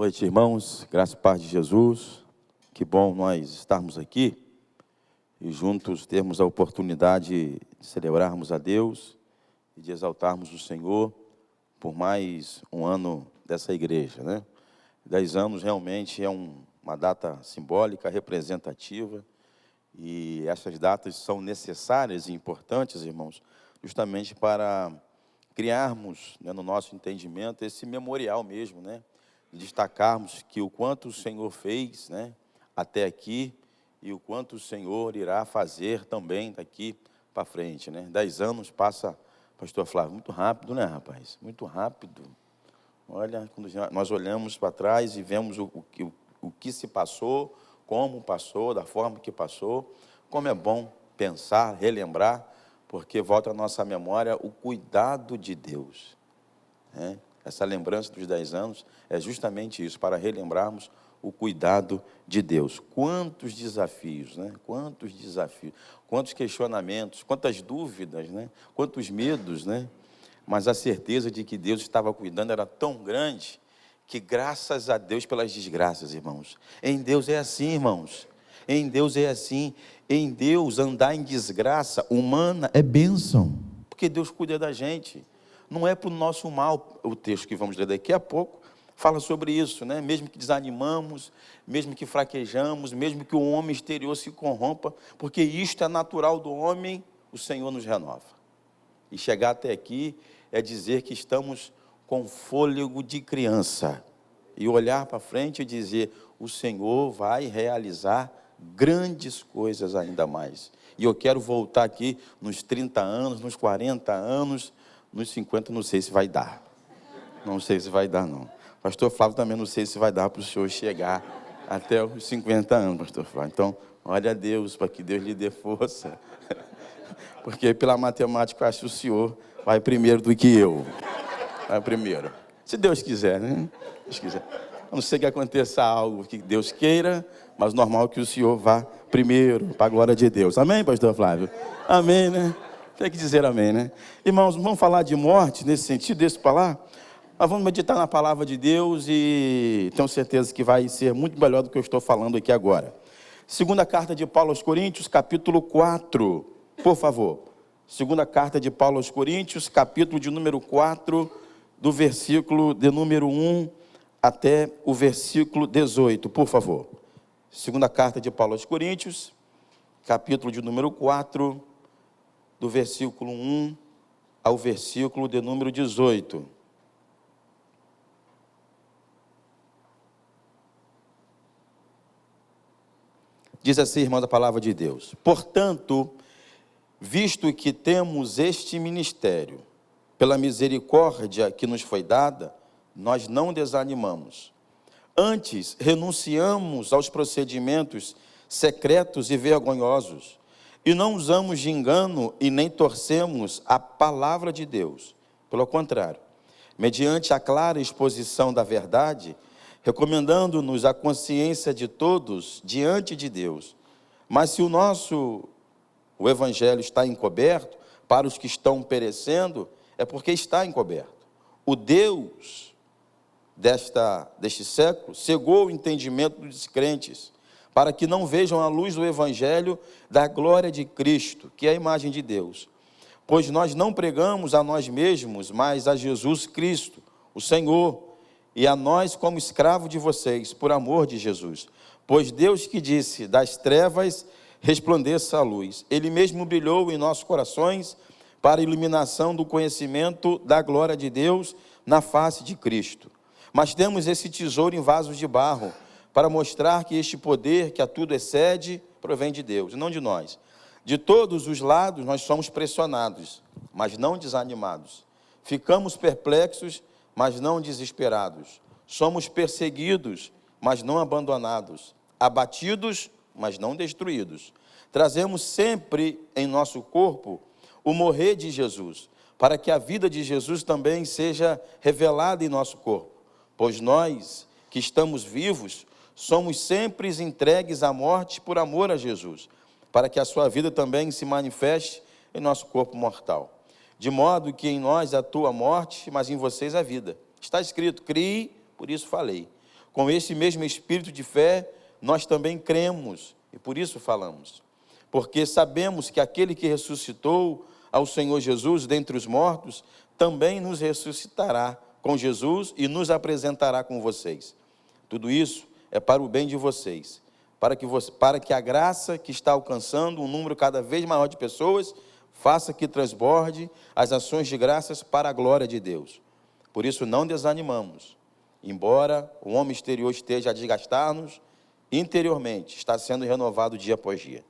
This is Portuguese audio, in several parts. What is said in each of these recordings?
noite, irmãos. Graça e paz de Jesus. Que bom nós estarmos aqui e juntos termos a oportunidade de celebrarmos a Deus e de exaltarmos o Senhor por mais um ano dessa igreja, né? 10 anos realmente é uma data simbólica, representativa, e essas datas são necessárias e importantes, irmãos, justamente para criarmos, né, no nosso entendimento esse memorial mesmo, né? Destacarmos que o quanto o Senhor fez, né, até aqui e o quanto o Senhor irá fazer também daqui para frente, né? 10 anos passa, pastor Flávio, muito rápido, né, rapaz? Muito rápido. Olha, quando nós olhamos para trás e vemos o que se passou, como passou, da forma que passou, como é bom pensar, relembrar, porque volta à nossa memória o cuidado de Deus, né? Essa lembrança dos 10 anos é justamente isso, para relembrarmos o cuidado de Deus. Quantos desafios, né? Quantos desafios, quantos questionamentos, quantas dúvidas, né? Quantos medos, né? Mas a certeza de que Deus estava cuidando era tão grande que, graças a Deus pelas desgraças, irmãos. Em Deus é assim, irmãos. Em Deus é assim. Em Deus, andar em desgraça humana é bênção, porque Deus cuida da gente. Não é para o nosso mal. O texto que vamos ler daqui a pouco fala sobre isso, né? Mesmo que desanimamos, mesmo que fraquejamos, mesmo que o homem exterior se corrompa, porque isto é natural do homem, o Senhor nos renova. E chegar até aqui é dizer que estamos com fôlego de criança. E olhar para frente e dizer, o Senhor vai realizar grandes coisas ainda mais. E eu quero voltar aqui nos 30 anos, nos 40 anos, nos 50, não sei se vai dar. Não sei se vai dar, não. Pastor Flávio também não sei se vai dar para o senhor chegar até os 50 anos, pastor Flávio. Então, olha a Deus, para que Deus lhe dê força. Porque pela matemática, eu acho que o senhor vai primeiro do que eu. Vai primeiro. Se Deus quiser, né? Deus quiser. A não ser que aconteça algo que Deus queira, mas normal que o senhor vá primeiro, para a glória de Deus. Amém, pastor Flávio? Amém, né? Tem que dizer amém, né? Irmãos, vamos falar de morte nesse sentido, desse para lá? Nós vamos meditar na palavra de Deus e tenho certeza que vai ser muito melhor do que eu estou falando aqui agora. Segunda carta de Paulo aos Coríntios, capítulo 4, por favor. Segunda carta de Paulo aos Coríntios, capítulo de número 4, do versículo de número 1 até o versículo 18, por favor. Segunda carta de Paulo aos Coríntios, capítulo de número 4, do versículo 1 ao versículo de número 18. Diz assim, irmão, a palavra de Deus. Portanto, visto que temos este ministério, pela misericórdia que nos foi dada, nós não desanimamos. Antes, renunciamos aos procedimentos secretos e vergonhosos, e não usamos de engano e nem torcemos a palavra de Deus. Pelo contrário, mediante a clara exposição da verdade, recomendando-nos a consciência de todos diante de Deus. Mas se o evangelho está encoberto para os que estão perecendo, é porque está encoberto. O Deus deste século cegou o entendimento dos descrentes, para que não vejam a luz do evangelho da glória de Cristo, que é a imagem de Deus. Pois nós não pregamos a nós mesmos, mas a Jesus Cristo, o Senhor, e a nós como escravo de vocês, por amor de Jesus. Pois Deus que disse, das trevas resplandeça a luz, Ele mesmo brilhou em nossos corações para a iluminação do conhecimento da glória de Deus na face de Cristo. Mas temos esse tesouro em vasos de barro, para mostrar que este poder, que a tudo excede, provém de Deus, e não de nós. De todos os lados nós somos pressionados, mas não desanimados. Ficamos perplexos, mas não desesperados. Somos perseguidos, mas não abandonados. Abatidos, mas não destruídos. Trazemos sempre em nosso corpo o morrer de Jesus, para que a vida de Jesus também seja revelada em nosso corpo. Pois nós, que estamos vivos, somos sempre entregues à morte por amor a Jesus, para que a sua vida também se manifeste em nosso corpo mortal. De modo que em nós atua a morte, mas em vocês a vida. Está escrito, criei, por isso falei. Com esse mesmo espírito de fé, nós também cremos, e por isso falamos. Porque sabemos que aquele que ressuscitou ao Senhor Jesus dentre os mortos, também nos ressuscitará com Jesus e nos apresentará com vocês. Tudo isso é para o bem de vocês, para que a graça que está alcançando um número cada vez maior de pessoas, faça que transborde as ações de graças para a glória de Deus. Por isso não desanimamos, embora o homem exterior esteja a desgastar-nos, interiormente está sendo renovado dia após dia.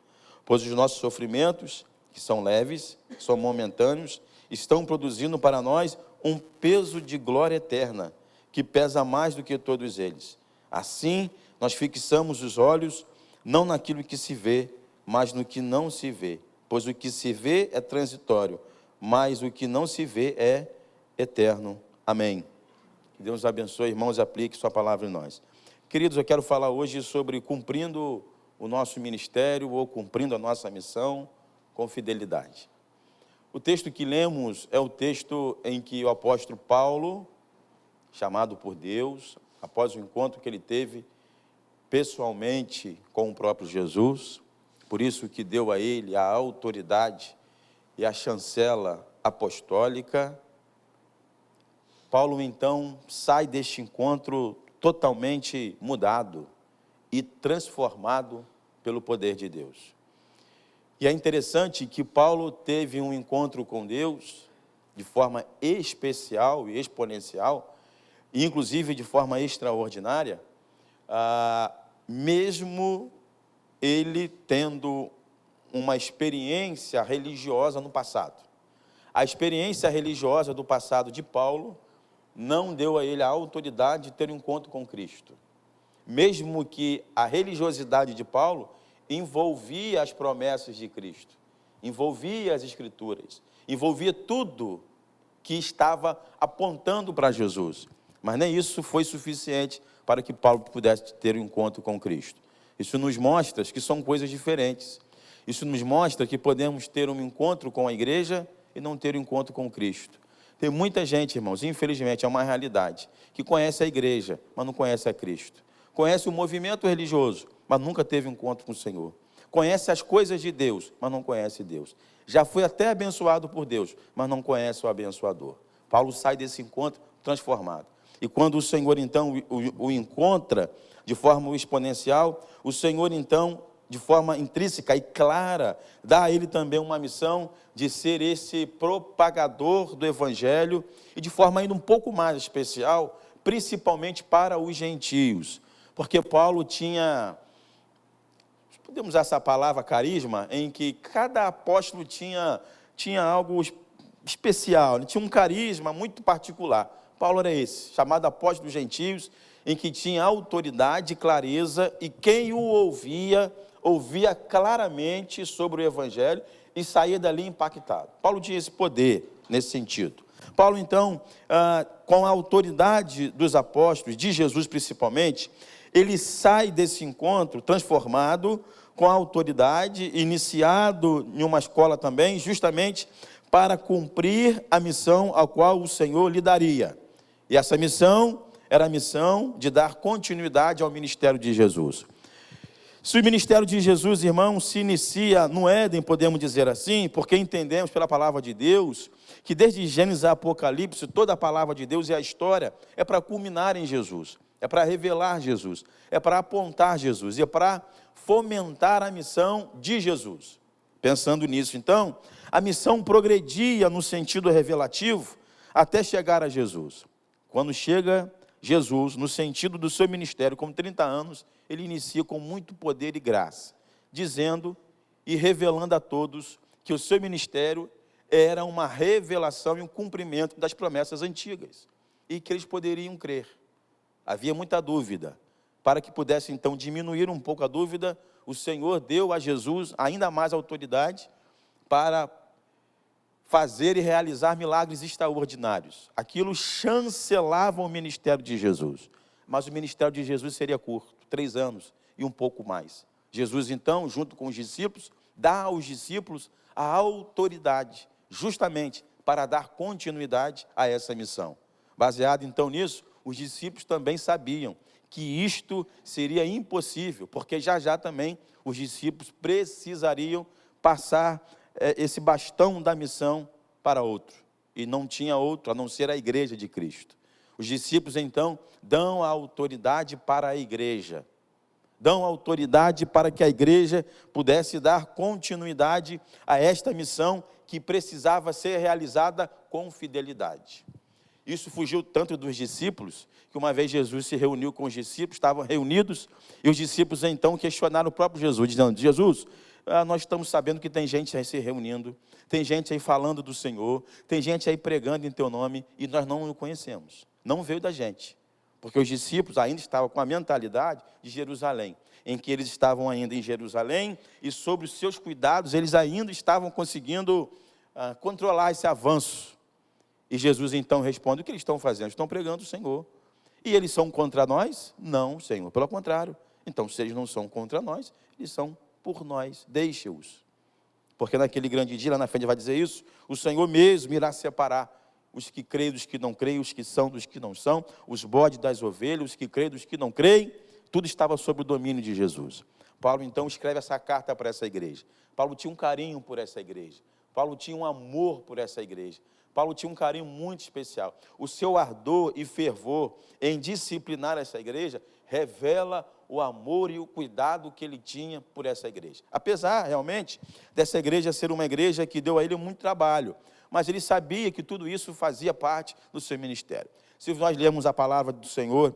Pois os nossos sofrimentos, que são leves, são momentâneos, estão produzindo para nós um peso de glória eterna, que pesa mais do que todos eles. Assim, nós fixamos os olhos não naquilo que se vê, mas no que não se vê. Pois o que se vê é transitório, mas o que não se vê é eterno. Amém. Que Deus abençoe, irmãos, e aplique sua palavra em nós. Queridos, eu quero falar hoje sobre cumprindo o nosso ministério ou cumprindo a nossa missão com fidelidade. O texto que lemos é o texto em que o apóstolo Paulo, chamado por Deus, após o encontro que ele teve pessoalmente com o próprio Jesus, por isso que deu a ele a autoridade e a chancela apostólica, Paulo então sai deste encontro totalmente mudado e transformado pelo poder de Deus. E é interessante que Paulo teve um encontro com Deus de forma especial e exponencial, e inclusive de forma extraordinária, mesmo ele tendo uma experiência religiosa no passado. A experiência religiosa do passado de Paulo não deu a ele a autoridade de ter um encontro com Cristo. Mesmo que a religiosidade de Paulo envolvia as promessas de Cristo, envolvia as Escrituras, envolvia tudo que estava apontando para Jesus. Mas nem isso foi suficiente para que Paulo pudesse ter um encontro com Cristo. Isso nos mostra que são coisas diferentes. Isso nos mostra que podemos ter um encontro com a igreja e não ter um encontro com Cristo. Tem muita gente, irmãos, infelizmente é uma realidade, que conhece a igreja, mas não conhece a Cristo. Conhece o movimento religioso, mas nunca teve um encontro com o Senhor. Conhece as coisas de Deus, mas não conhece Deus. Já foi até abençoado por Deus, mas não conhece o abençoador. Paulo sai desse encontro transformado. E quando o Senhor, então, o encontra de forma exponencial, o Senhor, então, de forma intrínseca e clara, dá a ele também uma missão de ser esse propagador do Evangelho e de forma ainda um pouco mais especial, principalmente para os gentios. Porque Paulo tinha, podemos usar essa palavra carisma, em que cada apóstolo tinha algo especial, ele tinha um carisma muito particular. Paulo era esse, chamado apóstolo dos gentios, em que tinha autoridade e clareza, e quem o ouvia claramente sobre o Evangelho e saía dali impactado. Paulo tinha esse poder nesse sentido. Paulo, então, com a autoridade dos apóstolos, de Jesus principalmente, ele sai desse encontro transformado, com a autoridade, iniciado em uma escola também, justamente para cumprir a missão a qual o Senhor lhe daria. E essa missão era a missão de dar continuidade ao ministério de Jesus. Se o ministério de Jesus, irmãos, se inicia no Éden, podemos dizer assim, porque entendemos pela palavra de Deus, que desde Gênesis a Apocalipse, toda a palavra de Deus e a história é para culminar em Jesus, é para revelar Jesus, é para apontar Jesus, é para fomentar a missão de Jesus. Pensando nisso, então, a missão progredia no sentido revelativo até chegar a Jesus. Quando chega Jesus, no sentido do seu ministério, com 30 anos, ele inicia com muito poder e graça, dizendo e revelando a todos que o seu ministério era uma revelação e um cumprimento das promessas antigas, e que eles poderiam crer. Havia muita dúvida. Para que pudesse, então, diminuir um pouco a dúvida, o Senhor deu a Jesus ainda mais autoridade para fazer e realizar milagres extraordinários. Aquilo chancelava o ministério de Jesus. Mas o ministério de Jesus seria curto, 3 anos e um pouco mais. Jesus, então, junto com os discípulos, dá aos discípulos a autoridade, justamente para dar continuidade a essa missão. Baseado, então, nisso, os discípulos também sabiam que isto seria impossível, porque já também os discípulos precisariam passar esse bastão da missão para outro, e não tinha outro a não ser a igreja de Cristo. Os discípulos então dão a autoridade para a igreja, dão autoridade para que a igreja pudesse dar continuidade a esta missão que precisava ser realizada com fidelidade. Isso fugiu tanto dos discípulos, que uma vez Jesus se reuniu com os discípulos, estavam reunidos, e os discípulos então questionaram o próprio Jesus, dizendo: Jesus, nós estamos sabendo que tem gente aí se reunindo, tem gente aí falando do Senhor, tem gente aí pregando em teu nome, e nós não o conhecemos, não veio da gente, porque os discípulos ainda estavam com a mentalidade de Jerusalém, em que eles estavam ainda em Jerusalém, e sobre os seus cuidados, eles ainda estavam conseguindo controlar esse avanço. E Jesus então responde: o que eles estão fazendo? Estão pregando o Senhor. E eles são contra nós? Não, Senhor, pelo contrário. Então, se eles não são contra nós, eles são por nós, deixe-os. Porque naquele grande dia, lá na frente vai dizer isso, o Senhor mesmo irá separar os que creem dos que não creem, os que são dos que não são, os bodes das ovelhas, os que creem dos que não creem, tudo estava sob o domínio de Jesus. Paulo então escreve essa carta para essa igreja. Paulo tinha um carinho por essa igreja, Paulo tinha um amor por essa igreja, Paulo tinha um carinho muito especial. O seu ardor e fervor em disciplinar essa igreja revela o amor e o cuidado que ele tinha por essa igreja. Apesar, realmente, dessa igreja ser uma igreja que deu a ele muito trabalho, mas ele sabia que tudo isso fazia parte do seu ministério. Se nós lermos a palavra do Senhor,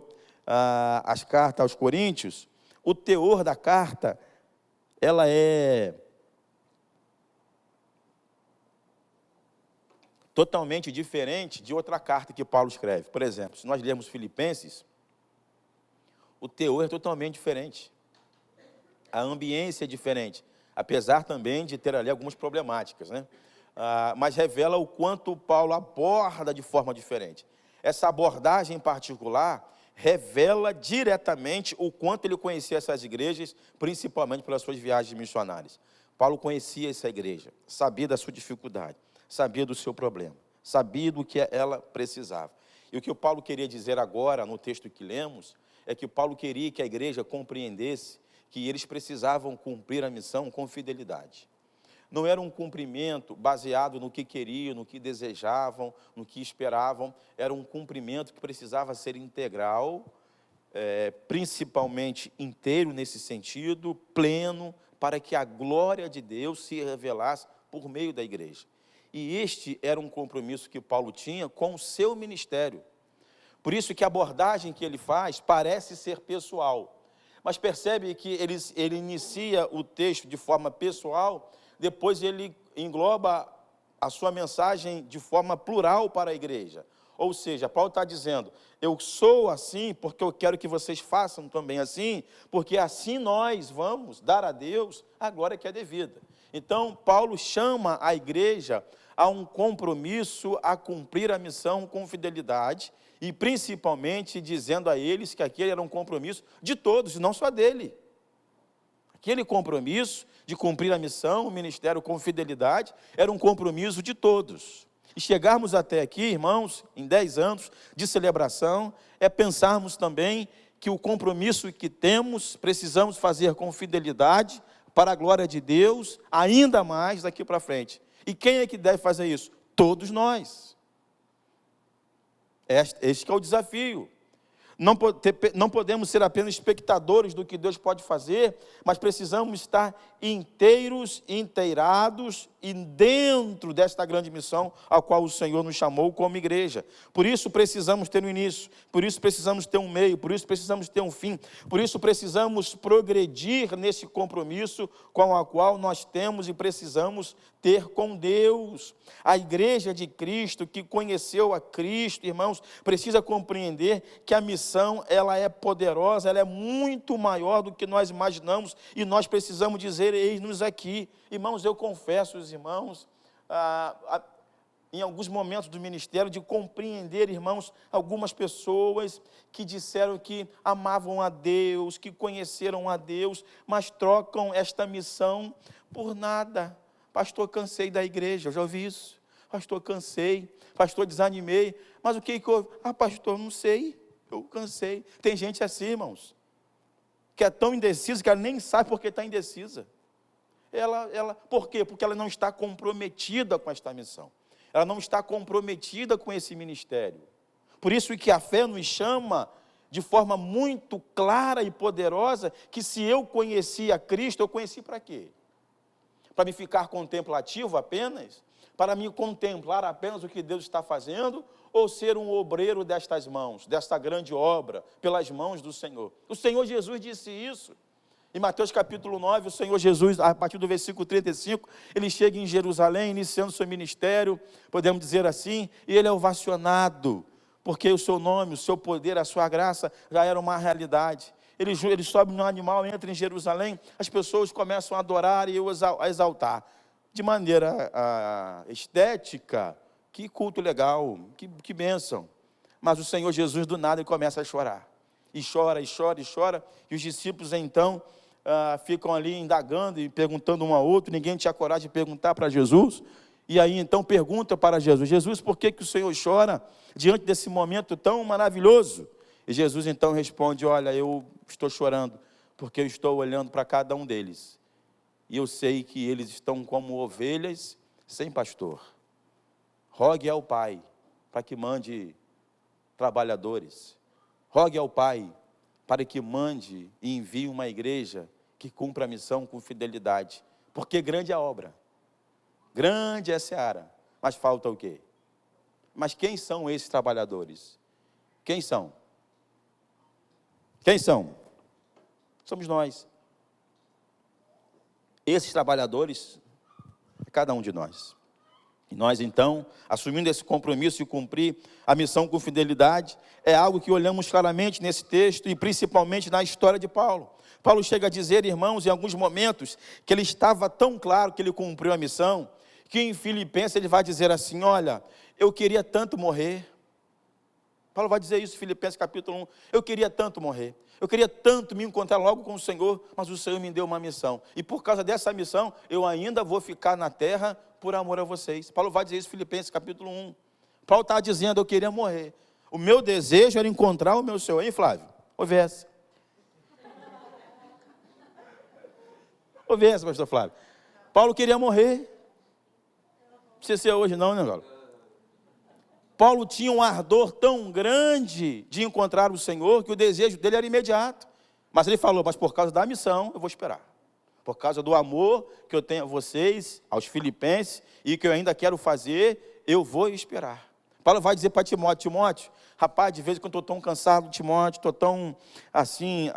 as cartas aos Coríntios, o teor da carta, ela é totalmente diferente de outra carta que Paulo escreve. Por exemplo, se nós lermos Filipenses, o teor é totalmente diferente. A ambiência é diferente, apesar também de ter ali algumas problemáticas, né? Mas revela o quanto Paulo aborda de forma diferente. Essa abordagem em particular revela diretamente o quanto ele conhecia essas igrejas, principalmente pelas suas viagens missionárias. Paulo conhecia essa igreja, sabia da sua dificuldade, sabia do seu problema, sabia do que ela precisava. E o que o Paulo queria dizer agora, no texto que lemos, é que Paulo queria que a igreja compreendesse que eles precisavam cumprir a missão com fidelidade. Não era um cumprimento baseado no que queriam, no que desejavam, no que esperavam, era um cumprimento que precisava ser integral, principalmente inteiro nesse sentido, pleno, para que a glória de Deus se revelasse por meio da igreja. E este era um compromisso que Paulo tinha com o seu ministério. Por isso que a abordagem que ele faz parece ser pessoal, mas percebe que ele inicia o texto de forma pessoal, depois ele engloba a sua mensagem de forma plural para a igreja. Ou seja, Paulo está dizendo: eu sou assim porque eu quero que vocês façam também assim, porque assim nós vamos dar a Deus a glória que é devida. Então, Paulo chama a igreja a um compromisso a cumprir a missão com fidelidade, e principalmente dizendo a eles que aquele era um compromisso de todos, e não só dele. Aquele compromisso de cumprir a missão, o ministério com fidelidade, era um compromisso de todos. E chegarmos até aqui, irmãos, em 10 anos de celebração, é pensarmos também que o compromisso que temos, precisamos fazer com fidelidade, para a glória de Deus, ainda mais daqui para frente. E quem é que deve fazer isso? Todos nós. Este é o desafio. Não podemos ser apenas espectadores do que Deus pode fazer, mas precisamos estar inteiros, inteirados e dentro desta grande missão a qual o Senhor nos chamou como igreja. Por isso precisamos ter um início, por isso precisamos ter um meio, por isso precisamos ter um fim, por isso precisamos progredir nesse compromisso com o qual nós temos e precisamos ter com Deus. A igreja de Cristo, que conheceu a Cristo, irmãos, precisa compreender que a missão, ela é poderosa, ela é muito maior do que nós imaginamos, e nós precisamos dizer: eis-nos aqui. Irmãos, eu confesso aos irmãos, em alguns momentos do ministério, de compreender, irmãos, algumas pessoas que disseram que amavam a Deus, que conheceram a Deus, mas trocam esta missão por nada. Pastor, cansei da igreja, eu já ouvi isso. Pastor, cansei. Pastor, desanimei. Mas o que houve? Pastor, não sei. eu cansei. Tem gente assim, irmãos, que é tão indecisa que ela nem sabe por que está indecisa. Por quê? Porque ela não está comprometida com esta missão. Ela não está comprometida com esse ministério. Por isso que a fé nos chama de forma muito clara e poderosa, que se eu conheci a Cristo, eu conheci para quê? Para me ficar contemplativo apenas? Para me contemplar apenas o que Deus está fazendo? Ou ser um obreiro destas mãos, desta grande obra, pelas mãos do Senhor? O Senhor Jesus disse isso. Em Mateus capítulo 9, o Senhor Jesus, a partir do versículo 35, ele chega em Jerusalém, iniciando seu ministério, podemos dizer assim, e ele é ovacionado, porque o seu nome, o seu poder, a sua graça já era uma realidade. Ele sobe no animal, entra em Jerusalém, as pessoas começam a adorar e a exaltar. De maneira estética, que culto legal, que bênção. Mas o Senhor Jesus, do nada, ele começa a chorar. E chora, e chora, e chora. E os discípulos, então, ficam ali indagando e perguntando um ao outro. Ninguém tinha coragem de perguntar para Jesus. E aí, então, pergunta para Jesus: Jesus, por que o Senhor chora diante desse momento tão maravilhoso? E Jesus, então, responde: olha, eu estou chorando porque eu estou olhando para cada um deles. E eu sei que eles estão como ovelhas sem pastor. Rogue ao Pai para que mande trabalhadores. Rogue ao Pai para que mande e envie uma igreja que cumpra a missão com fidelidade. Porque grande é a obra, grande é a seara, mas falta o quê? Mas quem são esses trabalhadores? Quem são? Quem são? Somos nós. Esses trabalhadores é cada um de nós. E nós, então, assumindo esse compromisso de cumprir a missão com fidelidade, é algo que olhamos claramente nesse texto e principalmente na história de Paulo. Paulo chega a dizer, irmãos, em alguns momentos, que ele estava tão claro que ele cumpriu a missão, que em Filipenses ele vai dizer assim: olha, eu queria tanto morrer. Paulo vai dizer isso em Filipenses capítulo 1, eu queria tanto morrer. Eu queria tanto me encontrar logo com o Senhor, mas o Senhor me deu uma missão. E por causa dessa missão, eu ainda vou ficar na terra por amor a vocês. Paulo vai dizer isso em Filipenses capítulo 1. Paulo está dizendo, eu queria morrer. O meu desejo era encontrar o meu Senhor. Hein, Flávio? Houvesse. Houvesse, pastor Flávio. Paulo queria morrer. Não precisa ser hoje não, né, Paulo? Paulo tinha um ardor tão grande de encontrar o Senhor, que o desejo dele era imediato. Mas ele falou, mas por causa da missão, eu vou esperar. Por causa do amor que eu tenho a vocês, aos filipenses, e que eu ainda quero fazer, eu vou esperar. Paulo vai dizer para Timóteo, rapaz, de vez em quando eu estou tão cansado, Timóteo, estou tão assim,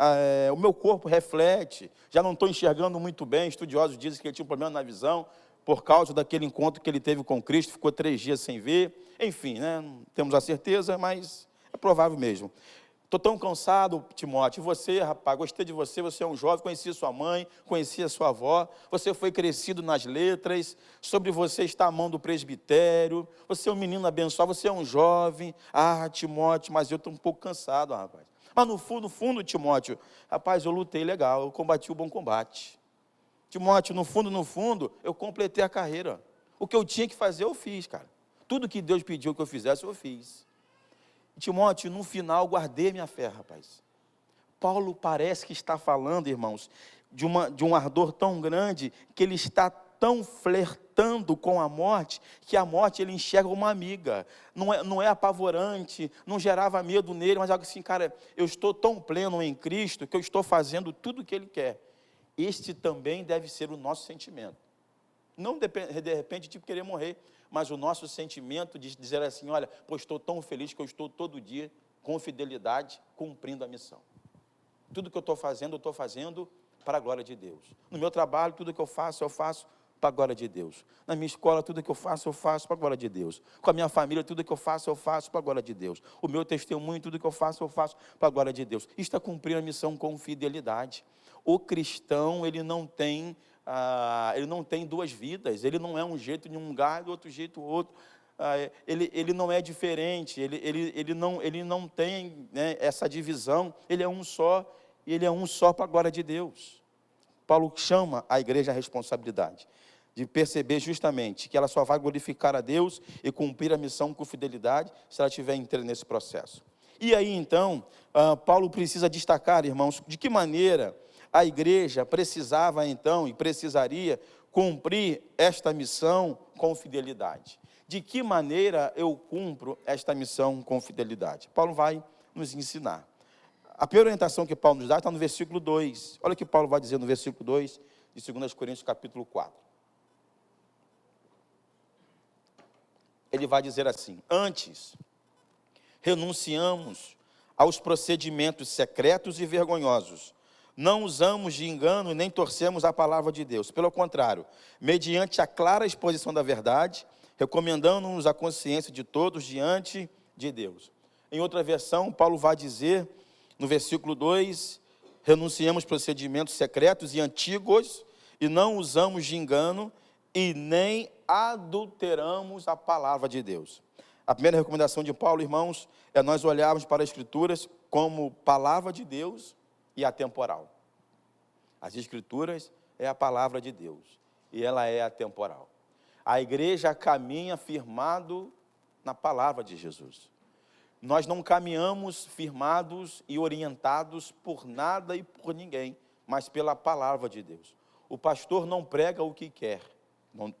o meu corpo reflete, já não estou enxergando muito bem. Estudiosos dizem que ele tinha um problema na visão, por causa daquele encontro que ele teve com Cristo, ficou 3 dias sem ver. Enfim, não temos a certeza, mas é provável mesmo. Estou tão cansado, Timóteo. Você, rapaz, gostei de você, você é um jovem, conheci sua mãe, conheci a sua avó, você foi crescido nas letras, sobre você está a mão do presbitério, você é um menino abençoado, você é um jovem. Timóteo, mas eu estou um pouco cansado, rapaz. Mas no fundo, Timóteo, rapaz, eu lutei legal, eu combati o bom combate. Timóteo, no fundo, eu completei a carreira. O que eu tinha que fazer, eu fiz, cara. Tudo que Deus pediu que eu fizesse, eu fiz. Timóteo, no final, guardei minha fé, rapaz. Paulo parece que está falando, irmãos, de um ardor tão grande, que ele está tão flertando com a morte, que a morte ele enxerga uma amiga. Não é apavorante, não gerava medo nele, mas algo assim, cara, eu estou tão pleno em Cristo, que eu estou fazendo tudo o que Ele quer. Este também deve ser o nosso sentimento. Não de repente de querer morrer, mas o nosso sentimento de dizer assim, olha, pois estou tão feliz que eu estou todo dia, com fidelidade, cumprindo a missão. Tudo que eu estou fazendo para a glória de Deus. No meu trabalho, tudo que eu faço para a glória de Deus. Na minha escola, tudo que eu faço para a glória de Deus. Com a minha família, tudo que eu faço para a glória de Deus. O meu testemunho, tudo que eu faço para a glória de Deus. Isto é cumprir a missão com fidelidade. O cristão, ele não tem 2 vidas, ele não é um jeito em um lugar, do outro jeito outro. Ele não é diferente, ele não tem, né, essa divisão, ele é um só, e ele é um só para a glória de Deus. Paulo chama a igreja à responsabilidade de perceber justamente que ela só vai glorificar a Deus e cumprir a missão com fidelidade se ela estiver inteira nesse processo. E aí, então, Paulo precisa destacar, irmãos, de que maneira a igreja precisava, então, e precisaria cumprir esta missão com fidelidade. De que maneira eu cumpro esta missão com fidelidade? Paulo vai nos ensinar. A primeira orientação que Paulo nos dá está no versículo 2. Olha o que Paulo vai dizer no versículo 2 de 2 Coríntios, capítulo 4. Ele vai dizer assim: antes, renunciamos aos procedimentos secretos e vergonhosos. Não usamos de engano nem torcemos a palavra de Deus. Pelo contrário, mediante a clara exposição da verdade, recomendando-nos a consciência de todos diante de Deus. Em outra versão, Paulo vai dizer, no versículo 2, renunciamos procedimentos secretos e antigos, e não usamos de engano, e nem adulteramos a palavra de Deus. A primeira recomendação de Paulo, irmãos, é nós olharmos para as Escrituras como palavra de Deus e atemporal. As Escrituras é a palavra de Deus, e ela é atemporal. A igreja caminha firmado na palavra de Jesus. Nós não caminhamos firmados e orientados por nada e por ninguém, mas pela palavra de Deus. O pastor não prega o que quer,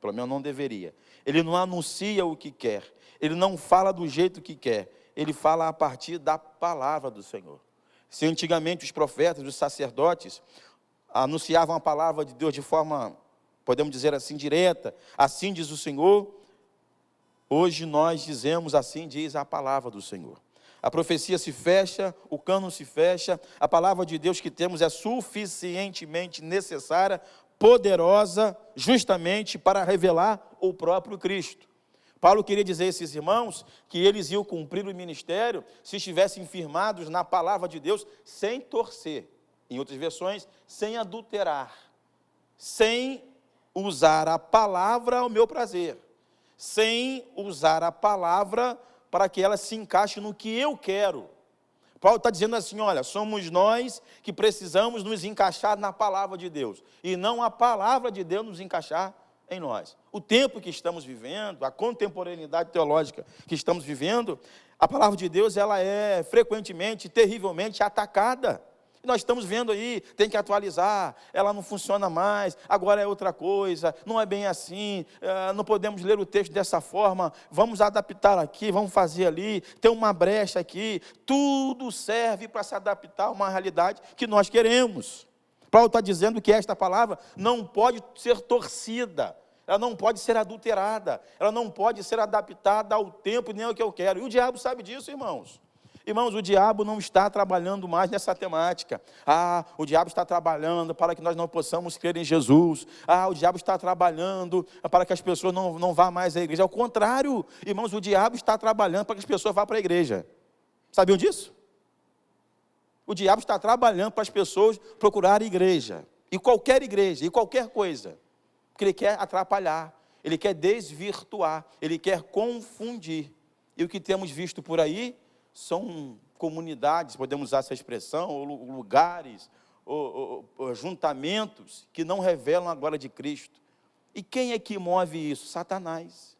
pelo menos não deveria. Ele não anuncia o que quer, ele não fala do jeito que quer, ele fala a partir da palavra do Senhor. Se antigamente os profetas, os sacerdotes, anunciavam a palavra de Deus de forma, podemos dizer assim, direta, assim diz o Senhor, hoje nós dizemos assim diz a palavra do Senhor. A profecia se fecha, o cânon se fecha, a palavra de Deus que temos é suficientemente necessária, poderosa, justamente para revelar o próprio Cristo. Paulo queria dizer a esses irmãos que eles iam cumprir o ministério se estivessem firmados na palavra de Deus, sem torcer, em outras versões, sem adulterar, sem usar a palavra ao meu prazer, sem usar a palavra para que ela se encaixe no que eu quero. Paulo está dizendo assim, olha, somos nós que precisamos nos encaixar na palavra de Deus, e não a palavra de Deus nos encaixar em nós. O tempo que estamos vivendo, a contemporaneidade teológica que estamos vivendo, a palavra de Deus ela é frequentemente, terrivelmente atacada. E nós estamos vendo aí, tem que atualizar, ela não funciona mais, agora é outra coisa, não é bem assim, não podemos ler o texto dessa forma, vamos adaptar aqui, vamos fazer ali, tem uma brecha aqui, tudo serve para se adaptar a uma realidade que nós queremos. Paulo está dizendo que esta palavra não pode ser torcida, ela não pode ser adulterada, ela não pode ser adaptada ao tempo nem ao que eu quero. E o diabo sabe disso, irmãos. Irmãos, o diabo não está trabalhando mais nessa temática. O diabo está trabalhando para que nós não possamos crer em Jesus. O diabo está trabalhando para que as pessoas não vá mais à igreja. Ao contrário, irmãos, o diabo está trabalhando para que as pessoas vá para a igreja. Sabiam disso? O diabo está trabalhando para as pessoas procurarem igreja. E qualquer coisa. Porque ele quer atrapalhar, ele quer desvirtuar, ele quer confundir. E o que temos visto por aí são comunidades, podemos usar essa expressão, ou lugares, ou juntamentos que não revelam a glória de Cristo. E quem é que move isso? Satanás.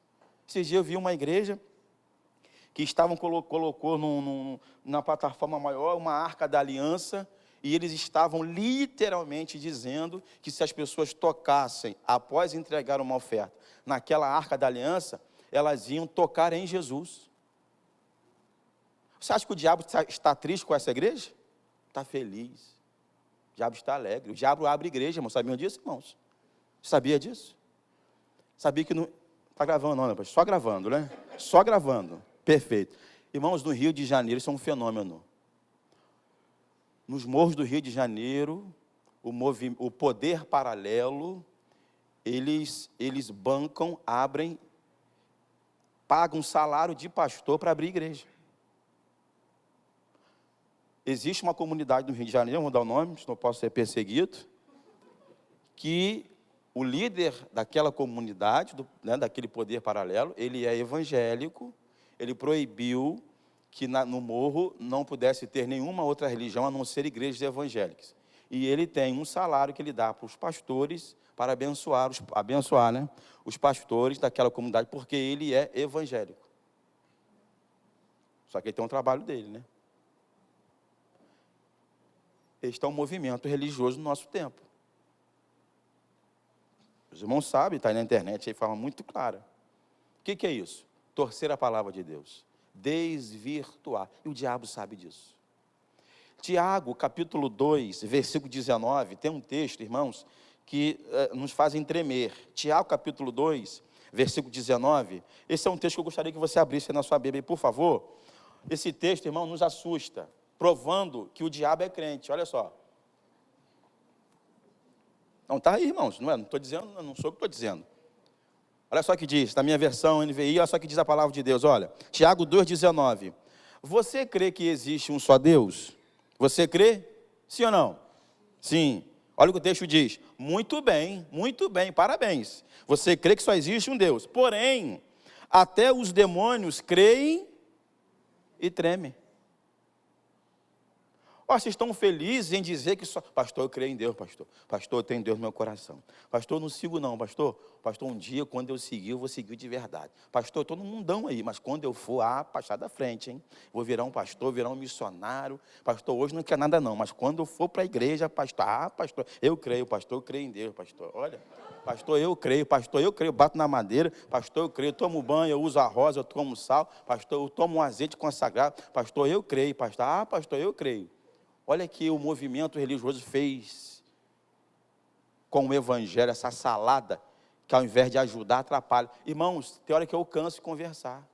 Esses dias eu vi uma igreja que colocou na plataforma maior uma arca da aliança, e eles estavam literalmente dizendo que se as pessoas tocassem, após entregar uma oferta, naquela arca da aliança, elas iam tocar em Jesus. Você acha que o diabo está triste com essa igreja? Está feliz. O diabo está alegre. O diabo abre igreja, irmãos. Sabiam disso, irmãos? Sabia disso? Sabia que não... Está gravando, não, né? Só gravando, né? Só gravando. Perfeito. Irmãos, no Rio de Janeiro, isso é um fenômeno. Nos morros do Rio de Janeiro, o poder paralelo, eles bancam, abrem, pagam salário de pastor para abrir igreja. Existe uma comunidade no Rio de Janeiro, vou dar o nome, senão eu posso ser perseguido, que o líder daquela comunidade, daquele poder paralelo, ele é evangélico, ele proibiu que no morro não pudesse ter nenhuma outra religião a não ser igrejas evangélicas. E ele tem um salário que ele dá para os pastores, para abençoar os pastores daquela comunidade, porque ele é evangélico. Só que ele tem um trabalho dele, né? Este é um movimento religioso no nosso tempo. Os irmãos sabem, está aí na internet, aí fala muito clara. O que é isso? Torcer a palavra de Deus. Desvirtuar. E o diabo sabe disso. Tiago, capítulo 2, versículo 19, tem um texto, irmãos, que nos fazem tremer. Tiago, capítulo 2, versículo 19, esse é um texto que eu gostaria que você abrisse na sua Bíblia, por favor. Esse texto, irmão, nos assusta, provando que o diabo é crente. Olha só. Não está aí, irmãos, não estou dizendo, não sou o que estou dizendo. Olha só o que diz, na minha versão NVI, olha só o que diz a palavra de Deus. Olha, Tiago 2,19. Você crê que existe um só Deus? Você crê? Sim ou não? Sim. Olha o que o texto diz. Muito bem, parabéns. Você crê que só existe um Deus. Porém, até os demônios creem e tremem. Vocês estão felizes em dizer que só... Pastor, eu creio em Deus, pastor. Pastor, eu tenho Deus no meu coração. Pastor, eu não sigo não, pastor. Pastor, um dia, quando eu seguir, eu vou seguir de verdade. Pastor, eu estou no mundão aí, mas quando eu for, passar da frente, hein? Vou virar um pastor, virar um missionário. Pastor, hoje não quer nada não, mas quando eu for para a igreja, pastor, pastor, eu creio, pastor, eu creio em Deus, pastor. Olha, pastor, eu creio, bato na madeira, pastor, eu creio, tomo banho, eu uso a rosa, eu tomo sal, pastor, eu tomo um azeite consagrado, pastor, eu creio, pastor, pastor, eu creio. Olha que o movimento religioso fez com o evangelho, essa salada, que ao invés de ajudar, atrapalha. Irmãos, tem hora que eu canso de conversar.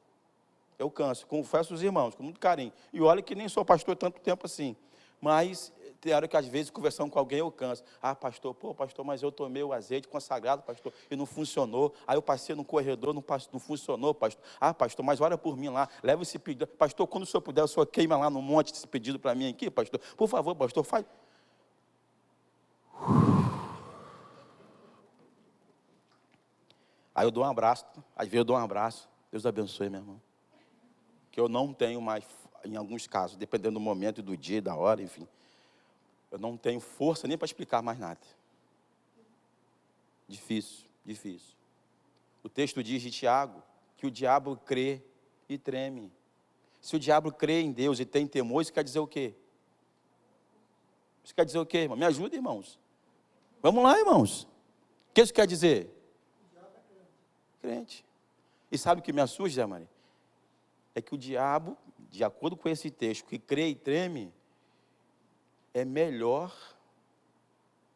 Eu canso, confesso aos irmãos, com muito carinho. E olha que nem sou pastor tanto tempo assim. Mas tem hora que às vezes, conversando com alguém, eu canso. Pastor, mas eu tomei o azeite consagrado, pastor, e não funcionou. Aí eu passei no corredor, não funcionou, pastor. Pastor, mas ora por mim lá, leva esse pedido. Pastor, quando o senhor puder, o senhor queima lá no monte esse pedido para mim aqui, pastor. Por favor, pastor, faz. Aí eu dou um abraço, às vezes eu dou um abraço. Deus abençoe, meu irmão. Que eu não tenho mais, em alguns casos, dependendo do momento, do dia, da hora, enfim. Eu não tenho força nem para explicar mais nada. Difícil. O texto diz de Tiago que o diabo crê e treme. Se o diabo crê em Deus e tem temor, isso quer dizer o quê? Isso quer dizer o quê, irmão? Me ajuda, irmãos. Vamos lá, irmãos. O que isso quer dizer? Crente. E sabe o que me assusta, Zé Maria? É que o diabo, de acordo com esse texto, que crê e treme, é melhor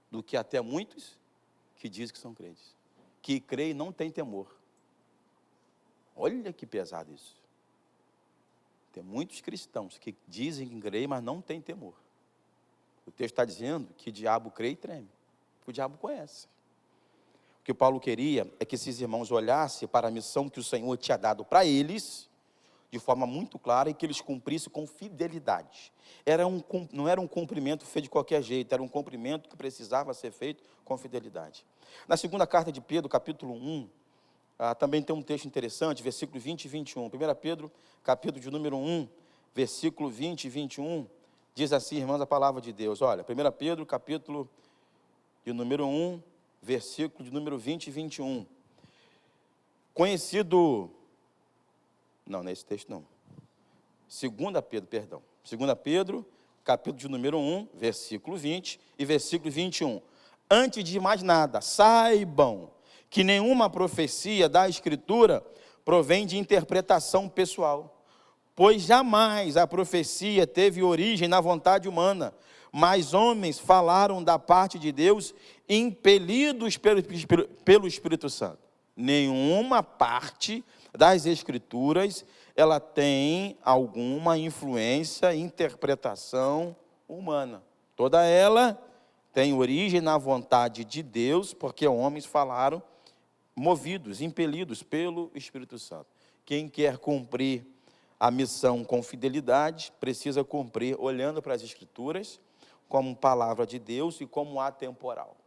do que até muitos que dizem que são crentes. Que crê e não tem temor. Olha que pesado isso. Tem muitos cristãos que dizem que creem, mas não têm temor. O texto está dizendo que o diabo crê e treme. O diabo conhece. O que Paulo queria é que esses irmãos olhassem para a missão que o Senhor tinha dado para eles, de forma muito clara, e que eles cumprissem com fidelidade. Não era um cumprimento feito de qualquer jeito, era um cumprimento que precisava ser feito com fidelidade. Na segunda carta de Pedro, capítulo 1, também tem um texto interessante, versículo 20 e 21. 1 Pedro, capítulo de número 1, versículo 20 e 21, diz assim, irmãos, a palavra de Deus. Olha, 1 Pedro, capítulo de número 1, versículo de número 20 e 21. Conhecido... Não é esse texto não. 2 Pedro, capítulo de número 1, versículo 20 e versículo 21. Antes de mais nada, saibam que nenhuma profecia da Escritura provém de interpretação pessoal, pois jamais a profecia teve origem na vontade humana, mas homens falaram da parte de Deus, impelidos pelo Espírito Santo. Nenhuma parte das Escrituras, ela tem alguma influência, interpretação humana. Toda ela tem origem na vontade de Deus, porque homens falaram, movidos, impelidos pelo Espírito Santo. Quem quer cumprir a missão com fidelidade, precisa cumprir olhando para as Escrituras, como palavra de Deus e como atemporal.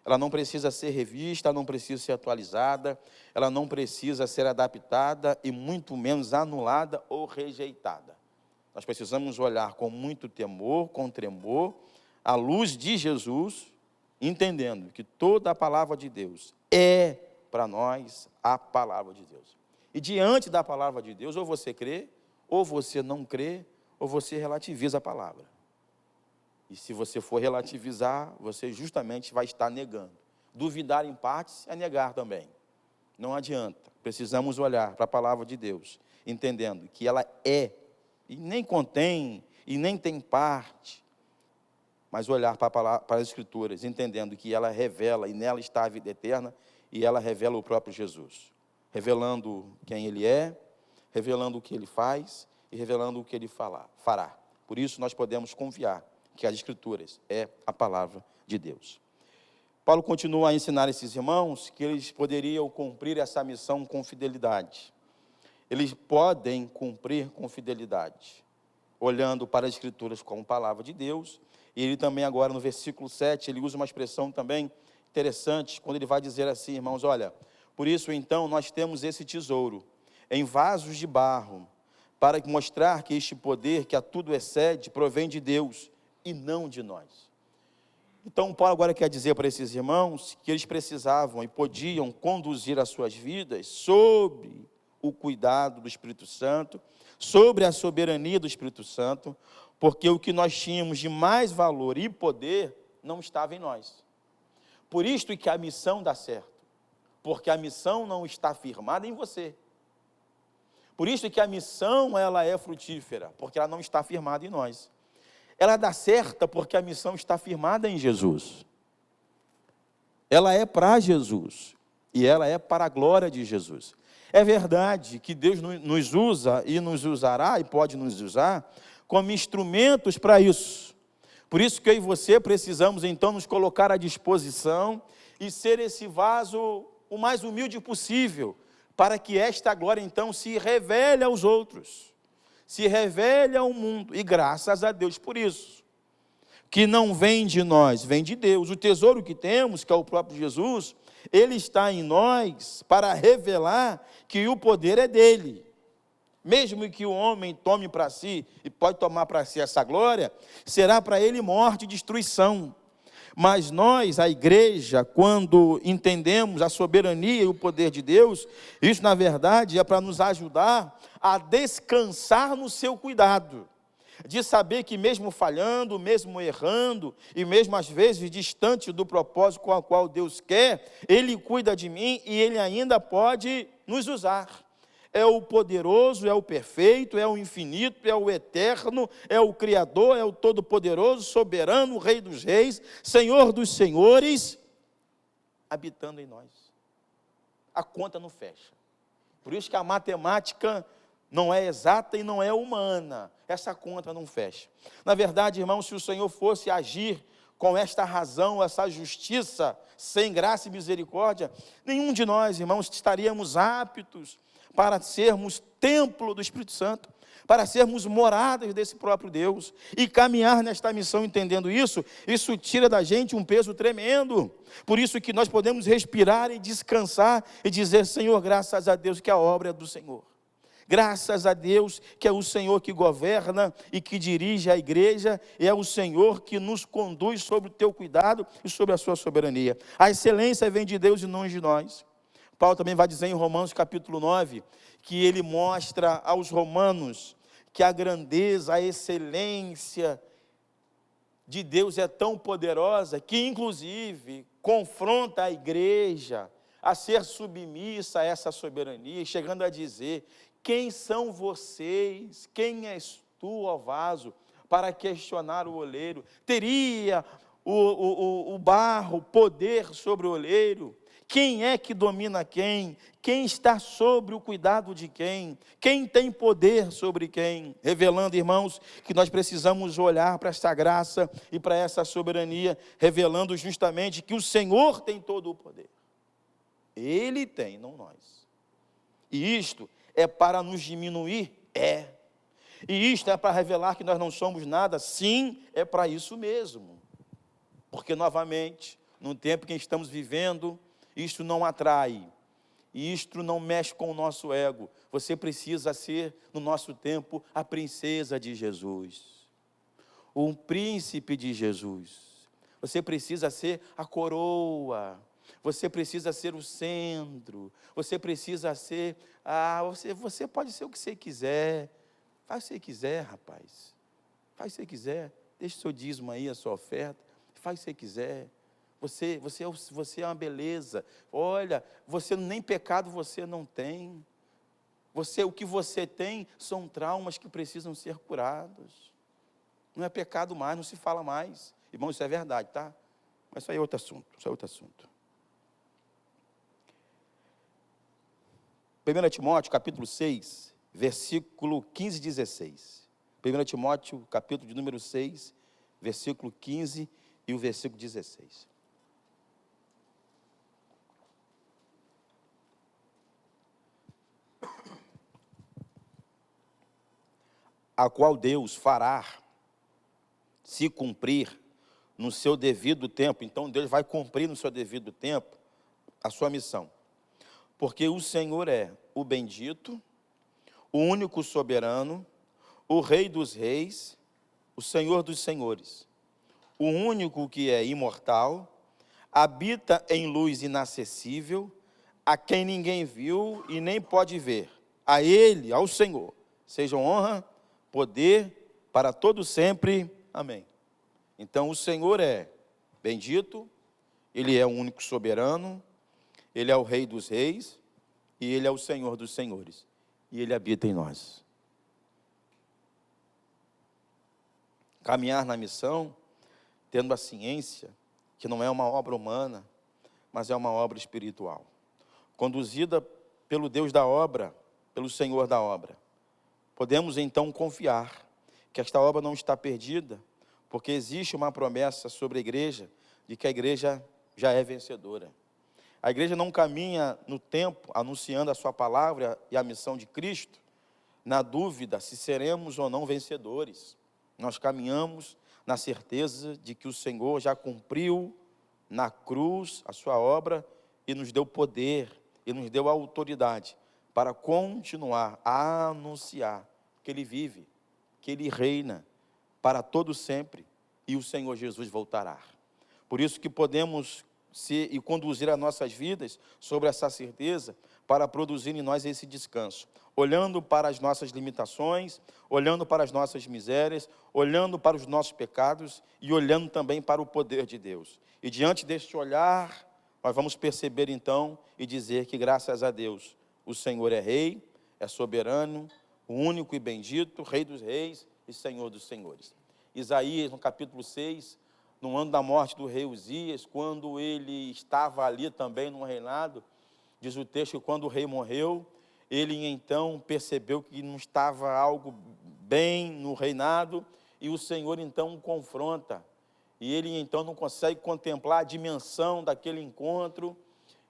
Ela não precisa ser revista, não precisa ser atualizada, ela não precisa ser adaptada e muito menos anulada ou rejeitada. Nós precisamos olhar com muito temor, com tremor, à luz de Jesus, entendendo que toda a palavra de Deus é para nós a palavra de Deus. E diante da palavra de Deus, ou você crê, ou você não crê, ou você relativiza a palavra. E se você for relativizar, você justamente vai estar negando. Duvidar em partes é negar também. Não adianta. Precisamos olhar para a palavra de Deus, entendendo que ela é, e nem contém, e nem tem parte, mas olhar para as Escrituras, entendendo que ela revela, e nela está a vida eterna, e ela revela o próprio Jesus, revelando quem Ele é, revelando o que Ele faz, e revelando o que Ele fará. Por isso nós podemos confiar que as Escrituras é a palavra de Deus. Paulo continua a ensinar esses irmãos que eles poderiam cumprir essa missão com fidelidade. Eles podem cumprir com fidelidade, olhando para as Escrituras como palavra de Deus. E ele também agora no versículo 7, ele usa uma expressão também interessante, quando ele vai dizer assim, irmãos, olha, por isso então nós temos esse tesouro em vasos de barro, para mostrar que este poder que a tudo excede provém de Deus e não de nós. Então, Paulo agora quer dizer para esses irmãos que eles precisavam e podiam conduzir as suas vidas sob o cuidado do Espírito Santo, sobre a soberania do Espírito Santo, porque o que nós tínhamos de mais valor e poder não estava em nós. Por isto que a missão dá certo, porque a missão não está firmada em você. Por isso que a missão ela é frutífera, porque ela não está firmada em nós. Ela dá certa porque a missão está firmada em Jesus. Ela é para Jesus. E ela é para a glória de Jesus. É verdade que Deus nos usa e nos usará, e pode nos usar, como instrumentos para isso. Por isso que eu e você precisamos então nos colocar à disposição e ser esse vaso o mais humilde possível, para que esta glória então se revele aos outros. Se revele ao mundo, e graças a Deus por isso, que não vem de nós, vem de Deus. O tesouro que temos, que é o próprio Jesus, ele está em nós para revelar que o poder é dele. Mesmo que o homem tome para si, e pode tomar para si essa glória, será para ele morte e destruição. Mas nós, a igreja, quando entendemos a soberania e o poder de Deus, isso na verdade é para nos ajudar a descansar no seu cuidado, de saber que mesmo falhando, mesmo errando, e mesmo às vezes distante do propósito com o qual Deus quer, Ele cuida de mim e Ele ainda pode nos usar. É o poderoso, é o perfeito, é o infinito, é o eterno, é o Criador, é o todo-poderoso, soberano, Rei dos reis, Senhor dos senhores, habitando em nós. A conta não fecha. Por isso que a matemática não é exata e não é humana. Essa conta não fecha. Na verdade, irmão, se o Senhor fosse agir com esta razão, essa justiça, sem graça e misericórdia, nenhum de nós, irmãos, estaríamos aptos para sermos templo do Espírito Santo, para sermos moradas desse próprio Deus, e caminhar nesta missão entendendo isso, isso tira da gente um peso tremendo. Por isso que nós podemos respirar e descansar e dizer, Senhor, graças a Deus que a obra é do Senhor. Graças a Deus que é o Senhor que governa e que dirige a igreja, e é o Senhor que nos conduz sobre o teu cuidado e sobre a sua soberania. A excelência vem de Deus e não de nós. Paulo também vai dizer em Romanos capítulo 9, que ele mostra aos romanos que a grandeza, a excelência de Deus é tão poderosa, que inclusive confronta a igreja a ser submissa a essa soberania, chegando a dizer, quem são vocês, quem és tu, ó vaso, para questionar o oleiro? Teria o barro poder sobre o oleiro? Quem é que domina quem? Quem está sobre o cuidado de quem? Quem tem poder sobre quem? Revelando, irmãos, que nós precisamos olhar para essa graça e para essa soberania, revelando justamente que o Senhor tem todo o poder. Ele tem, não nós. E isto é para nos diminuir? É. E isto é para revelar que nós não somos nada? Sim, é para isso mesmo. Porque, novamente, no tempo que estamos vivendo, isto não atrai, e isto não mexe com o nosso ego. Você precisa ser, no nosso tempo, a princesa de Jesus, o príncipe de Jesus. Você precisa ser a coroa, você precisa ser o centro, você precisa ser, você pode ser o que você quiser, faz o que você quiser, rapaz, faz o que você quiser. deixa o seu dízimo aí, a sua oferta, faz o que você quiser. Você é uma beleza. Olha, você nem pecado você não tem. O que você tem são traumas que precisam ser curados. Não é pecado mais, não se fala mais. Irmão, isso é verdade, tá? Mas isso aí é outro assunto, 1 Timóteo, capítulo 6, versículo 15 e 16. 1 Timóteo, capítulo de número 6, versículo 15 e o versículo 16. A qual Deus fará se cumprir no seu devido tempo. Então Deus vai cumprir no seu devido tempo a sua missão. Porque o Senhor é o bendito, o único soberano, o Rei dos reis, o Senhor dos senhores, o único que é imortal, habita em luz inacessível, a quem ninguém viu e nem pode ver. A Ele, ao Senhor, seja honra, poder para todo sempre. Amém. Então o Senhor é bendito, Ele é o único soberano, Ele é o Rei dos reis e Ele é o Senhor dos senhores. E Ele habita em nós. Caminhar na missão, tendo a ciência que não é uma obra humana, mas é uma obra espiritual, conduzida pelo Deus da obra, pelo Senhor da obra. Podemos então confiar que esta obra não está perdida, porque existe uma promessa sobre a igreja, de que a igreja já é vencedora. A igreja não caminha no tempo anunciando a sua palavra e a missão de Cristo, na dúvida se seremos ou não vencedores. Nós caminhamos na certeza de que o Senhor já cumpriu na cruz a sua obra e nos deu poder, e nos deu autoridade para continuar a anunciar que Ele vive, que Ele reina para todo sempre, e o Senhor Jesus voltará. Por isso que podemos ser e conduzir as nossas vidas sobre essa certeza, para produzir em nós esse descanso, olhando para as nossas limitações, olhando para as nossas misérias, olhando para os nossos pecados e olhando também para o poder de Deus. E diante deste olhar, nós vamos perceber então e dizer que graças a Deus, o Senhor é Rei, é soberano, o único e bendito, Rei dos reis e Senhor dos senhores. Isaías, no capítulo 6, no ano da morte do rei Uzias, quando ele estava ali também no reinado, diz o texto que quando o rei morreu, ele então percebeu que não estava algo bem no reinado, e o Senhor então o confronta, e ele então não consegue contemplar a dimensão daquele encontro,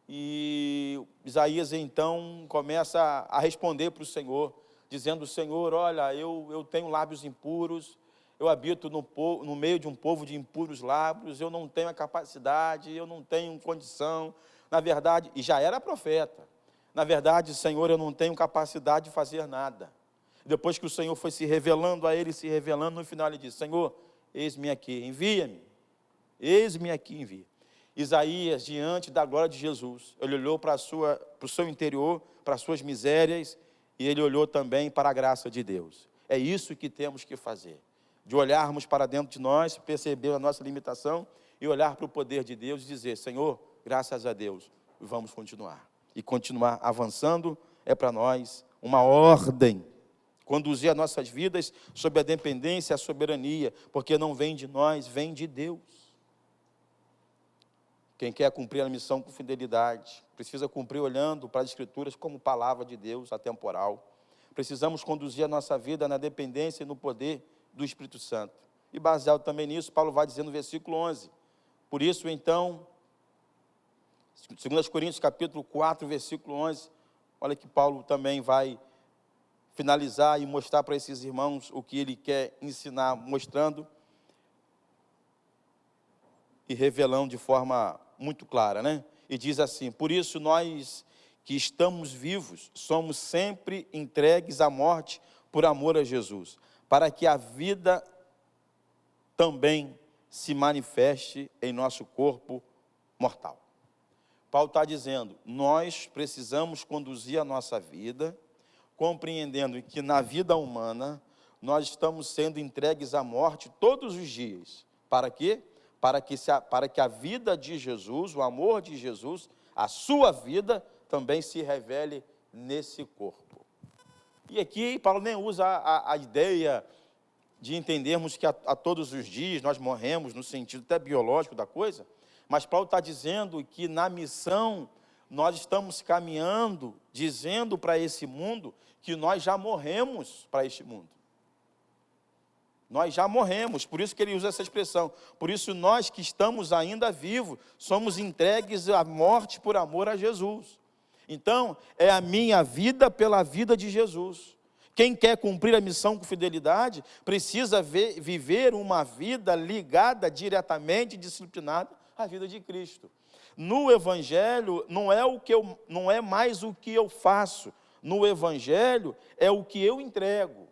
e Isaías então começa a responder para o Senhor, dizendo: Senhor, olha, eu tenho lábios impuros, eu habito no meio de um povo de impuros lábios, eu não tenho a capacidade, eu não tenho condição, na verdade, e já era profeta, na verdade, Senhor, eu não tenho capacidade de fazer nada. Depois que o Senhor foi se revelando a ele, se revelando, no final ele disse: Senhor, eis-me aqui, envia-me, eis-me aqui, envia. Isaías, diante da glória de Jesus, ele olhou para o seu interior, para as suas misérias, e ele olhou também para a graça de Deus. É isso que temos que fazer, de olharmos para dentro de nós, perceber a nossa limitação e olhar para o poder de Deus e dizer: Senhor, graças a Deus, vamos continuar. E continuar avançando é para nós uma ordem, conduzir as nossas vidas sob a dependência e a soberania, porque não vem de nós, vem de Deus. Quem quer cumprir a missão com fidelidade, precisa cumprir olhando para as Escrituras como palavra de Deus atemporal. Precisamos conduzir a nossa vida na dependência e no poder do Espírito Santo. E baseado também nisso, Paulo vai dizer no versículo 11, por isso então, 2 Coríntios capítulo 4, versículo 11, olha que Paulo também vai finalizar e mostrar para esses irmãos o que ele quer ensinar, mostrando e revelando de forma muito clara, né? E diz assim: por isso nós que estamos vivos, somos sempre entregues à morte por amor a Jesus, para que a vida também se manifeste em nosso corpo mortal. Paulo está dizendo, nós precisamos conduzir a nossa vida, compreendendo que na vida humana, nós estamos sendo entregues à morte todos os dias. Para quê? Para que a vida de Jesus, o amor de Jesus, a sua vida, também se revele nesse corpo. E aqui Paulo nem usa a ideia de entendermos que a todos os dias nós morremos, no sentido até biológico da coisa, mas Paulo está dizendo que na missão nós estamos caminhando, dizendo para esse mundo que nós já morremos para este mundo. Nós já morremos, por isso que ele usa essa expressão. Por isso nós que estamos ainda vivos, somos entregues à morte por amor a Jesus. Então, é a minha vida pela vida de Jesus. Quem quer cumprir a missão com fidelidade, precisa viver uma vida ligada diretamente, disciplinada à vida de Cristo. No Evangelho, não é mais o que eu faço. No Evangelho, é o que eu entrego.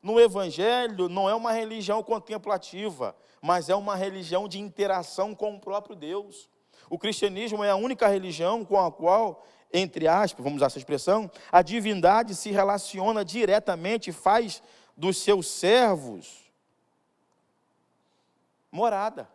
No Evangelho, não é uma religião contemplativa, mas é uma religião de interação com o próprio Deus. O cristianismo é a única religião com a qual, entre aspas, vamos usar essa expressão, a divindade se relaciona diretamente e faz dos seus servos morada.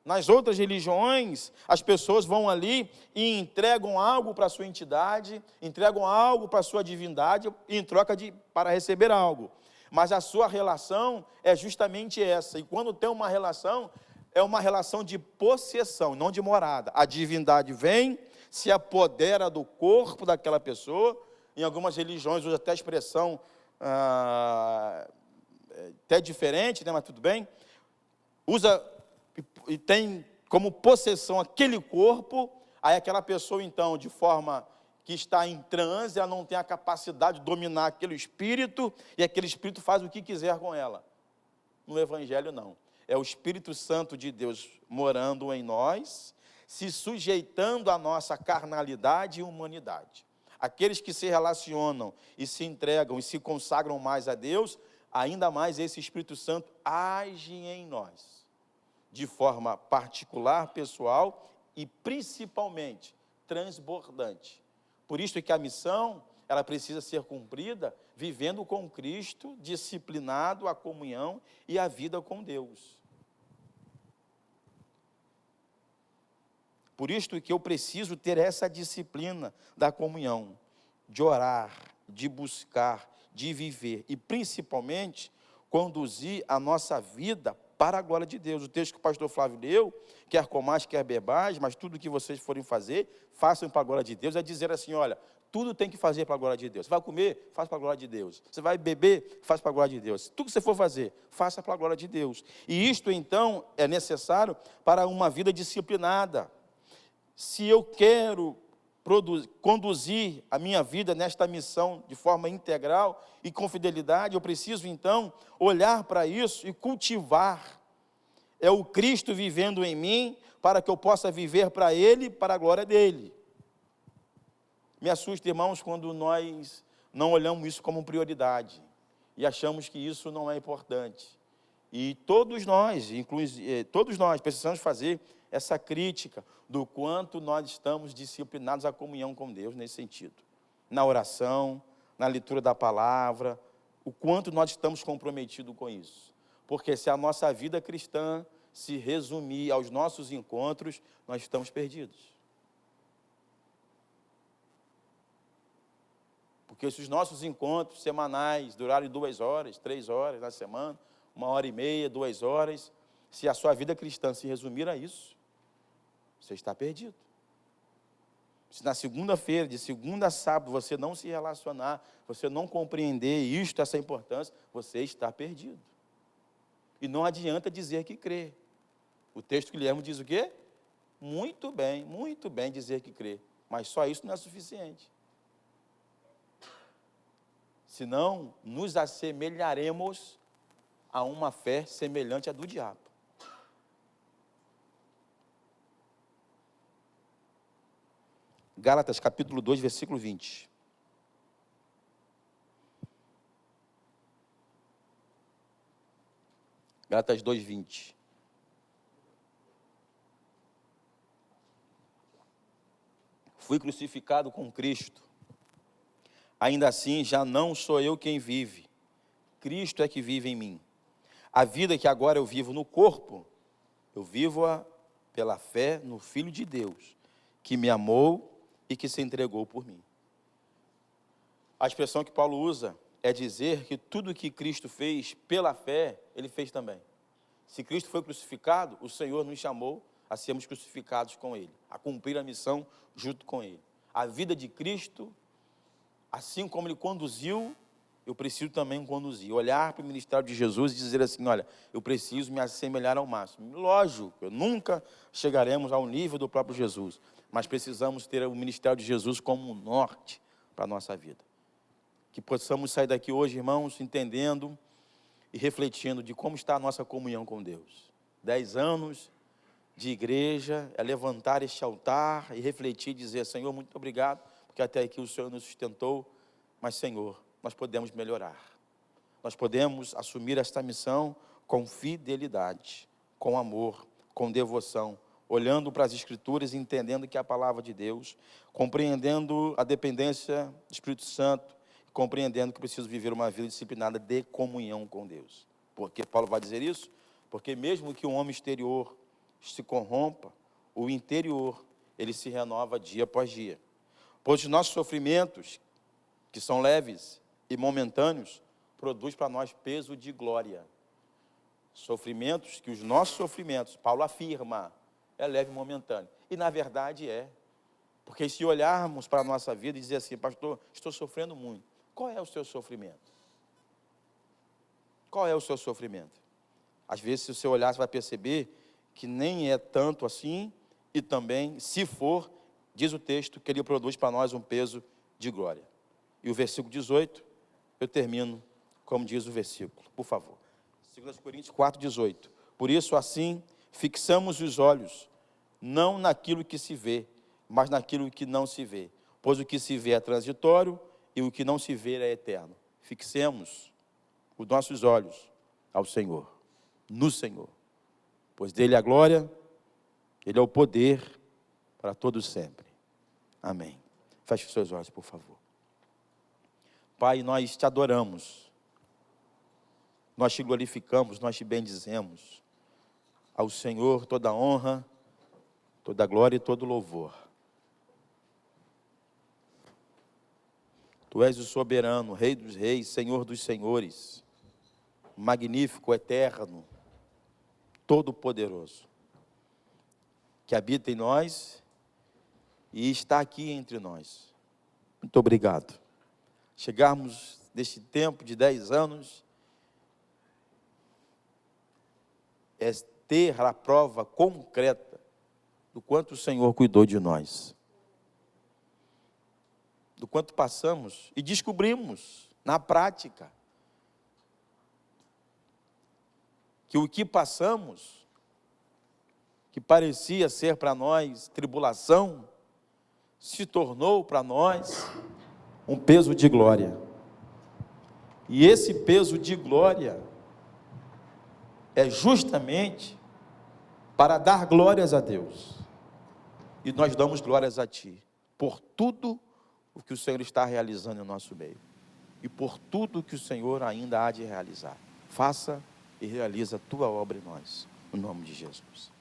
Nas outras religiões, as pessoas vão ali e entregam algo para a sua entidade, entregam algo para a sua divindade em troca para receber algo. Mas a sua relação é justamente essa. E quando tem uma relação, é uma relação de possessão, não de morada. A divindade vem, se apodera do corpo daquela pessoa. Em algumas religiões usa até a expressão até diferente, né, mas tudo bem. Usa e tem como possessão aquele corpo. Aí aquela pessoa, então, de forma que está em transe, ela não tem a capacidade de dominar aquele espírito, e aquele espírito faz o que quiser com ela. No Evangelho, não. É o Espírito Santo de Deus morando em nós, se sujeitando à nossa carnalidade e humanidade. Aqueles que se relacionam e se entregam e se consagram mais a Deus, ainda mais esse Espírito Santo age em nós, de forma particular, pessoal e principalmente transbordante. Por isso é que a missão, ela precisa ser cumprida vivendo com Cristo, disciplinado à comunhão e à vida com Deus. Por isso que eu preciso ter essa disciplina da comunhão, de orar, de buscar, de viver e principalmente conduzir a nossa vida para a glória de Deus. O texto que o pastor Flávio leu, quer comais, quer bebais, mas tudo que vocês forem fazer, façam para a glória de Deus. É dizer assim, olha, tudo tem que fazer para a glória de Deus. Você vai comer, faça para a glória de Deus. Você vai beber, faça para a glória de Deus. Tudo que você for fazer, faça para a glória de Deus. E isto, então, é necessário para uma vida disciplinada. Se eu quero conduzir a minha vida nesta missão de forma integral e com fidelidade, eu preciso então olhar para isso e cultivar. É o Cristo vivendo em mim para que eu possa viver para Ele, para a glória dEle. Me assusta, irmãos, quando nós não olhamos isso como prioridade e achamos que isso não é importante. E todos nós, precisamos fazer essa crítica do quanto nós estamos disciplinados à comunhão com Deus nesse sentido. Na oração, na leitura da palavra, o quanto nós estamos comprometidos com isso. Porque se a nossa vida cristã se resumir aos nossos encontros, nós estamos perdidos. Porque se os nossos encontros semanais durarem 2 horas, 3 horas na semana, 1h30, 2 horas, se a sua vida cristã se resumir a isso, você está perdido. Se na segunda-feira, de segunda a sábado, você não se relacionar, você não compreender essa importância, você está perdido. E não adianta dizer que crê. O texto que lemos diz o quê? Muito bem dizer que crê. Mas só isso não é suficiente. Senão, nos assemelharemos a uma fé semelhante à do diabo. Gálatas capítulo 2, versículo 20. Gálatas 2, 20. Fui crucificado com Cristo. Ainda assim, já não sou eu quem vive. Cristo é que vive em mim. A vida que agora eu vivo no corpo, eu vivo-a pela fé no Filho de Deus, que me amou e que se entregou por mim. A expressão que Paulo usa é dizer que tudo que Cristo fez pela fé, Ele fez também. Se Cristo foi crucificado, o Senhor nos chamou a sermos crucificados com Ele, a cumprir a missão junto com Ele. A vida de Cristo, assim como Ele conduziu, eu preciso também conduzir. Olhar para o ministério de Jesus e dizer assim, olha, eu preciso me assemelhar ao máximo. Lógico, nunca chegaremos ao nível do próprio Jesus, mas precisamos ter o ministério de Jesus como um norte para a nossa vida. Que possamos sair daqui hoje, irmãos, entendendo e refletindo de como está a nossa comunhão com Deus. 10 anos de igreja, é levantar este altar e refletir e dizer, Senhor, muito obrigado, porque até aqui o Senhor nos sustentou, mas, Senhor, nós podemos melhorar. Nós podemos assumir esta missão com fidelidade, com amor, com devoção, olhando para as Escrituras e entendendo que é a palavra de Deus, compreendendo a dependência do Espírito Santo, compreendendo que preciso viver uma vida disciplinada de comunhão com Deus. Por que Paulo vai dizer isso? Porque mesmo que o homem exterior se corrompa, o interior, ele se renova dia após dia. Pois os nossos sofrimentos, que são leves e momentâneos, produz para nós peso de glória. Sofrimentos, que os nossos sofrimentos, Paulo afirma, é leve e momentâneo. E na verdade é. Porque se olharmos para a nossa vida e dizer assim, pastor, estou sofrendo muito. Qual é o seu sofrimento? Qual é o seu sofrimento? Às vezes, se você olhar, você vai perceber que nem é tanto assim, e também, se for, diz o texto, que ele produz para nós um peso de glória. E o versículo 18, eu termino como diz o versículo, por favor. 2 Coríntios 4, 18. Por isso, assim, fixamos os olhos, não naquilo que se vê, mas naquilo que não se vê. Pois o que se vê é transitório, e o que não se vê é eterno. Fixemos os nossos olhos ao Senhor, no Senhor. Pois dele é a glória, ele é o poder para todos sempre. Amém. Feche os seus olhos, por favor. Pai, nós te adoramos, nós te glorificamos, nós te bendizemos. Ao Senhor toda a honra, toda a glória e todo o louvor. Tu és o soberano, Rei dos reis, Senhor dos senhores, magnífico, eterno, todo-poderoso, que habita em nós e está aqui entre nós. Muito obrigado. Chegarmos neste tempo de 10 anos, é ter a prova concreta do quanto o Senhor cuidou de nós. Do quanto passamos e descobrimos na prática que o que passamos, que parecia ser para nós tribulação, se tornou para nós um peso de glória. E esse peso de glória é justamente para dar glórias a Deus. E nós damos glórias a Ti, por tudo o que o Senhor está realizando em nosso meio. E por tudo que o Senhor ainda há de realizar. Faça e realiza a Tua obra em nós. No nome de Jesus.